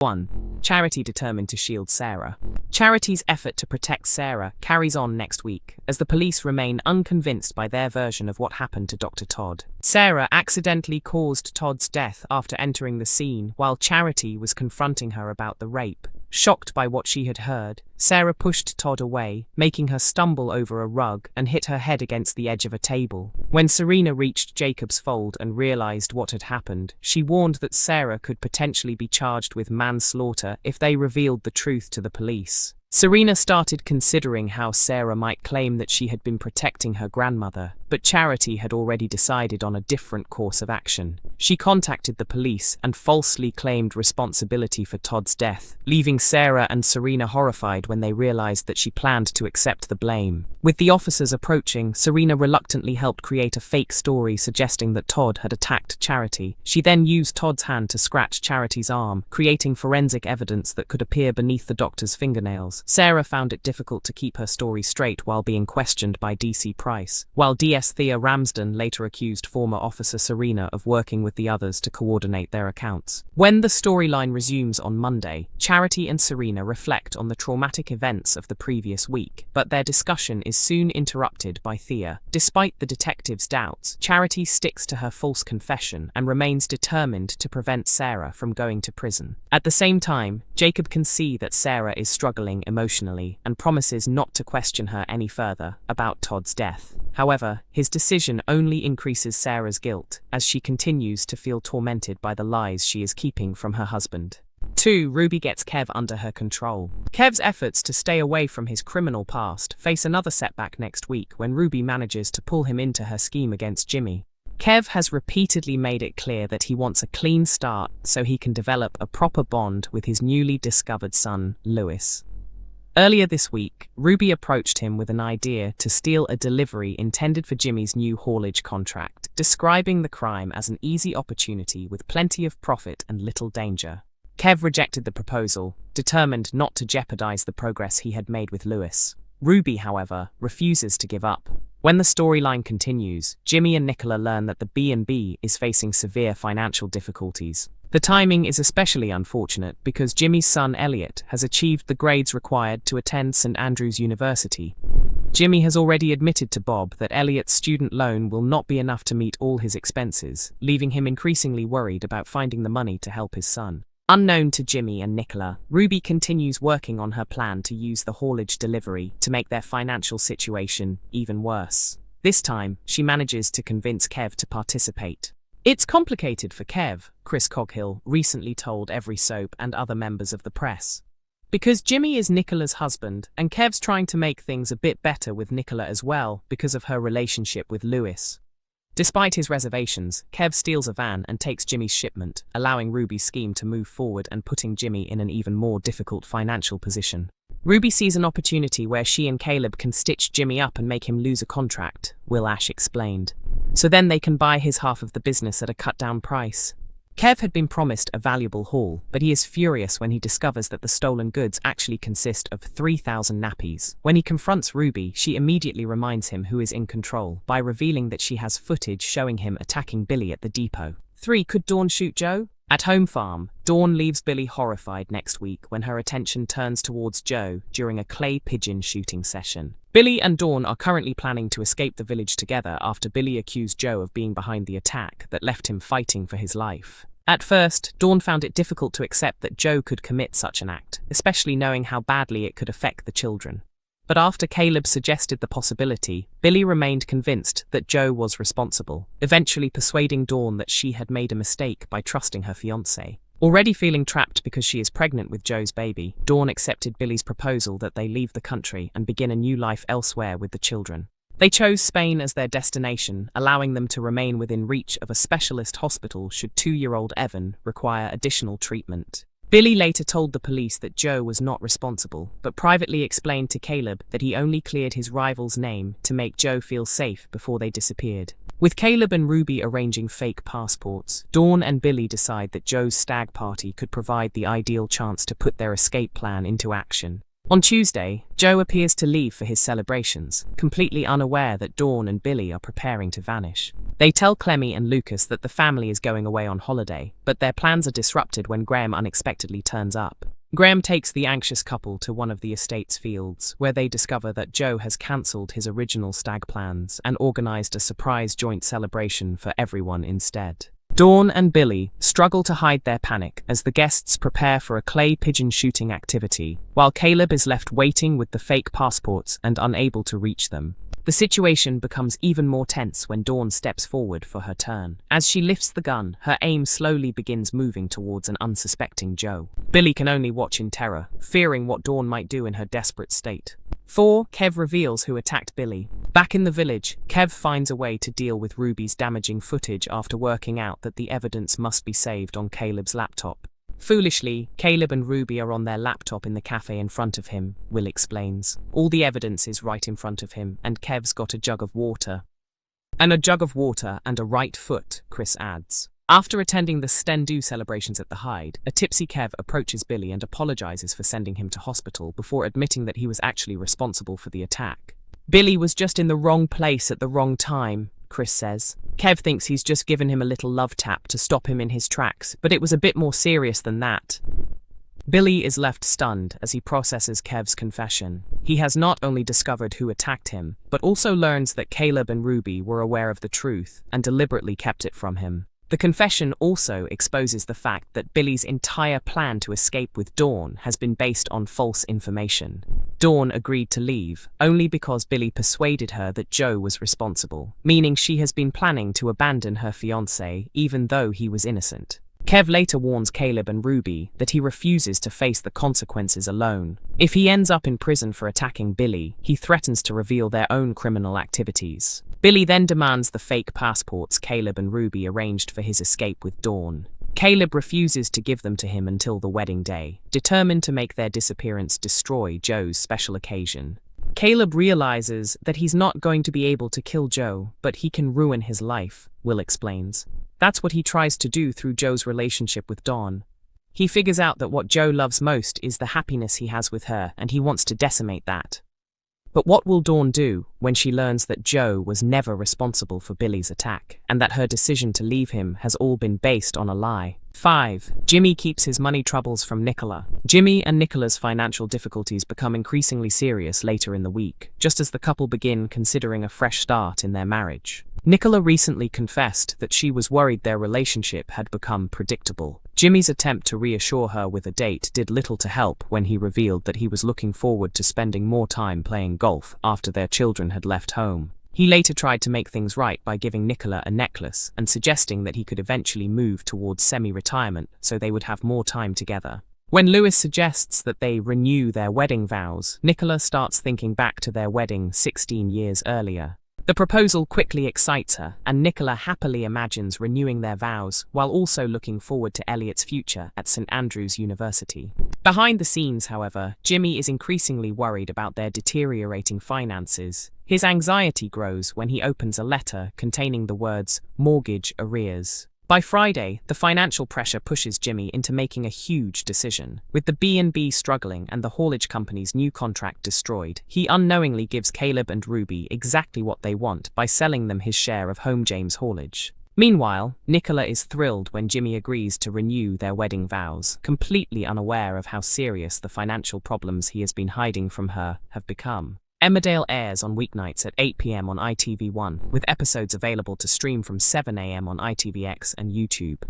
1. Charity determined to shield Sarah. Charity's effort to protect Sarah carries on next week, as the police remain unconvinced by their version of what happened to Dr. Todd. Sarah accidentally caused Todd's death after entering the scene while Charity was confronting her about the rape. Shocked by what she had heard, Sarah pushed Todd away, making her stumble over a rug and hit her head against the edge of a table. When Serena reached Jacob's fold and realized what had happened, she warned that Sarah could potentially be charged with manslaughter if they revealed the truth to the police. Serena started considering how Sarah might claim that she had been protecting her grandmother, but Charity had already decided on a different course of action. She contacted the police and falsely claimed responsibility for Todd's death, leaving Sarah and Serena horrified when they realized that she planned to accept the blame. With the officers approaching, Serena reluctantly helped create a fake story suggesting that Todd had attacked Charity. She then used Todd's hand to scratch Charity's arm, creating forensic evidence that could appear beneath the doctor's fingernails. Sarah found it difficult to keep her story straight while being questioned by DC Price, while DS Thea Ramsden later accused former officer Serena of working with the others to coordinate their accounts. When the storyline resumes on Monday, Charity and Serena reflect on the traumatic events of the previous week, but their discussion is soon interrupted by Thea. Despite the detective's doubts, Charity sticks to her false confession and remains determined to prevent Sarah from going to prison. At the same time, Jacob can see that Sarah is struggling emotionally and promises not to question her any further about Todd's death. However, his decision only increases Sarah's guilt as she continues to feel tormented by the lies she is keeping from her husband. 2. Ruby gets Kev under her control. Kev's efforts to stay away from his criminal past face another setback next week when Ruby manages to pull him into her scheme against Jimmy. Kev has repeatedly made it clear that he wants a clean start so he can develop a proper bond with his newly discovered son, Lewis. Earlier this week, Ruby approached him with an idea to steal a delivery intended for Jimmy's new haulage contract, describing the crime as an easy opportunity with plenty of profit and little danger. Kev rejected the proposal, determined not to jeopardize the progress he had made with Lewis. Ruby, however, refuses to give up. When the storyline continues, Jimmy and Nicola learn that the B&B is facing severe financial difficulties. The timing is especially unfortunate because Jimmy's son Elliot has achieved the grades required to attend St. Andrews University. Jimmy has already admitted to Bob that Elliot's student loan will not be enough to meet all his expenses, leaving him increasingly worried about finding the money to help his son. Unknown to Jimmy and Nicola, Ruby continues working on her plan to use the haulage delivery to make their financial situation even worse. This time, she manages to convince Kev to participate. "It's complicated for Kev," Chris Coghill recently told Every Soap and other members of the press. "Because Jimmy is Nicola's husband, and Kev's trying to make things a bit better with Nicola as well because of her relationship with Lewis." Despite his reservations, Kev steals a van and takes Jimmy's shipment, allowing Ruby's scheme to move forward and putting Jimmy in an even more difficult financial position. Ruby sees an opportunity where she and Caleb can stitch Jimmy up and make him lose a contract, Will Ash explained. So then they can buy his half of the business at a cut-down price. Kev had been promised a valuable haul, but he is furious when he discovers that the stolen goods actually consist of 3,000 nappies. When he confronts Ruby, she immediately reminds him who is in control by revealing that she has footage showing him attacking Billy at the depot. 3. Could Dawn shoot Joe? At Home Farm, Dawn leaves Billy horrified next week when her attention turns towards Joe during a clay pigeon shooting session. Billy and Dawn are currently planning to escape the village together after Billy accused Joe of being behind the attack that left him fighting for his life. At first, Dawn found it difficult to accept that Joe could commit such an act, especially knowing how badly it could affect the children. But after Caleb suggested the possibility, Billy remained convinced that Joe was responsible, eventually persuading Dawn that she had made a mistake by trusting her fiancé. Already feeling trapped because she is pregnant with Joe's baby, Dawn accepted Billy's proposal that they leave the country and begin a new life elsewhere with the children. They chose Spain as their destination, allowing them to remain within reach of a specialist hospital should 2-year-old Evan require additional treatment. Billy later told the police that Joe was not responsible, but privately explained to Caleb that he only cleared his rival's name to make Joe feel safe before they disappeared. With Caleb and Ruby arranging fake passports, Dawn and Billy decide that Joe's stag party could provide the ideal chance to put their escape plan into action. On Tuesday, Joe appears to leave for his celebrations, completely unaware that Dawn and Billy are preparing to vanish. They tell Clemmy and Lucas that the family is going away on holiday, but their plans are disrupted when Graham unexpectedly turns up. Graham takes the anxious couple to one of the estate's fields, where they discover that Joe has cancelled his original stag plans and organised a surprise joint celebration for everyone instead. Dawn and Billy struggle to hide their panic as the guests prepare for a clay pigeon shooting activity, while Caleb is left waiting with the fake passports and unable to reach them. The situation becomes even more tense when Dawn steps forward for her turn. As she lifts the gun, her aim slowly begins moving towards an unsuspecting Joe. Billy can only watch in terror, fearing what Dawn might do in her desperate state. 4. Kev reveals who attacked Billy. Back in the village, Kev finds a way to deal with Ruby's damaging footage after working out that the evidence must be saved on Caleb's laptop. Foolishly, Caleb and Ruby are on their laptop in the cafe in front of him, Will explains. All the evidence is right in front of him, and Kev's got a jug of water. And a jug of water and a right foot, Chris adds. After attending the Stendu celebrations at the Hyde, a tipsy Kev approaches Billy and apologizes for sending him to hospital before admitting that he was actually responsible for the attack. Billy was just in the wrong place at the wrong time, Chris says. Kev thinks he's just given him a little love tap to stop him in his tracks, but it was a bit more serious than that. Billy is left stunned as he processes Kev's confession. He has not only discovered who attacked him, but also learns that Caleb and Ruby were aware of the truth and deliberately kept it from him. The confession also exposes the fact that Billy's entire plan to escape with Dawn has been based on false information. Dawn agreed to leave, only because Billy persuaded her that Joe was responsible, meaning she has been planning to abandon her fiancé even though he was innocent. Kev later warns Caleb and Ruby that he refuses to face the consequences alone. If he ends up in prison for attacking Billy, he threatens to reveal their own criminal activities. Billy then demands the fake passports Caleb and Ruby arranged for his escape with Dawn. Caleb refuses to give them to him until the wedding day, determined to make their disappearance destroy Joe's special occasion. Caleb realizes that he's not going to be able to kill Joe, but he can ruin his life, Will explains. That's what he tries to do through Joe's relationship with Dawn. He figures out that what Joe loves most is the happiness he has with her, and he wants to decimate that. But what will Dawn do when she learns that Joe was never responsible for Billy's attack, and that her decision to leave him has all been based on a lie? 5. Jimmy keeps his money troubles from Nicola. Jimmy and Nicola's financial difficulties become increasingly serious later in the week, just as the couple begin considering a fresh start in their marriage. Nicola recently confessed that she was worried their relationship had become predictable. Jimmy's attempt to reassure her with a date did little to help when he revealed that he was looking forward to spending more time playing golf after their children had left home. He later tried to make things right by giving Nicola a necklace and suggesting that he could eventually move towards semi-retirement so they would have more time together. When Lewis suggests that they renew their wedding vows, Nicola starts thinking back to their wedding 16 years earlier. The proposal quickly excites her, and Nicola happily imagines renewing their vows while also looking forward to Elliot's future at St. Andrews University. Behind the scenes, however, Jimmy is increasingly worried about their deteriorating finances. His anxiety grows when he opens a letter containing the words "mortgage arrears." By Friday, the financial pressure pushes Jimmy into making a huge decision. With the B&B struggling and the haulage company's new contract destroyed, he unknowingly gives Caleb and Ruby exactly what they want by selling them his share of Home James haulage. Meanwhile, Nicola is thrilled when Jimmy agrees to renew their wedding vows, completely unaware of how serious the financial problems he has been hiding from her have become. Emmerdale airs on weeknights at 8 p.m. on ITV1, with episodes available to stream from 7 a.m. on ITVX and YouTube.